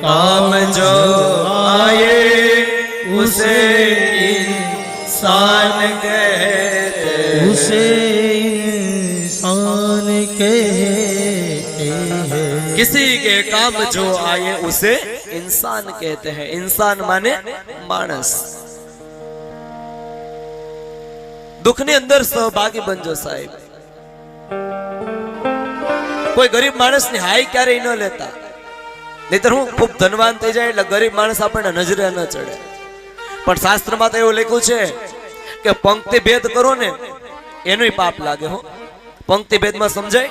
काम जो आए उसे इंसान कहते उसे इंसान कहते हैं। किसी के काम जो आए उसे इंसान कहते हैं। इंसान माने मानस। दुख ने अंदर सहभागी बनजो साहेब। कोई गरीब मानस ने हाय क्यारे न लेता, नहींतर हूँ खूब धनवान थई जाए એટલે ગરીબ માણસ આપણને નજરે ન ચડે। પણ શાસ્ત્રમાં તો એવું લખ્યું છે કે પંક્તિ ભેદ કરો ને એનુંય પાપ લાગે હો। પંક્તિ ભેદમાં સમજાય?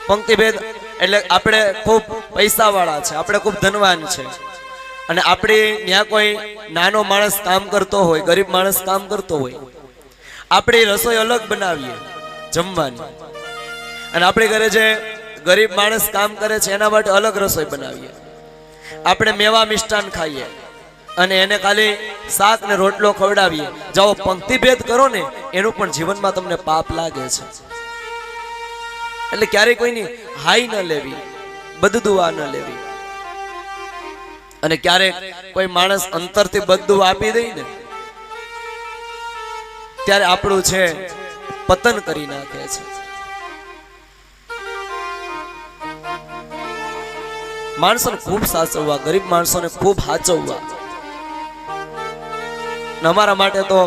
પંક્તિ ભેદ એટલે આપણે ખૂબ પૈસાવાળા છે, આપણે ખૂબ ધનવાન છે અને આપણે ત્યાં કોઈ નાનો માણસ કામ કરતો હોય, ગરીબ માણસ કામ કરતો હોય, આપણે રસોઈ અલગ બનાવીએ જમવાની, અને આપણે ઘરે જે ગરીબ માણસ કામ કરે છે એના માટે અલગ રસોઈ બનાવીએ। આપણે મેવા મિષ્ટાન ખાઈએ અને એને ખાલી શાક ને રોટલો ખવડાવીએ। જાઓ પંક્તિ ભેદ કરો ને એનું પણ જીવનમાં તમને પાપ લાગે છે। એટલે ક્યારેય કોઈની હાઈ ન લેવી, બદદુઆ ન લેવી। અને ક્યારેક કોઈ માણસ અંતરથી બદદુઆ આપી દે ને ત્યારે આપણું છે પતન કરી નાખે છે। માણસોને ખૂબ સાચવવા, ગરીબ માણસોને ખૂબ સાચવવા। અમારા માટે તો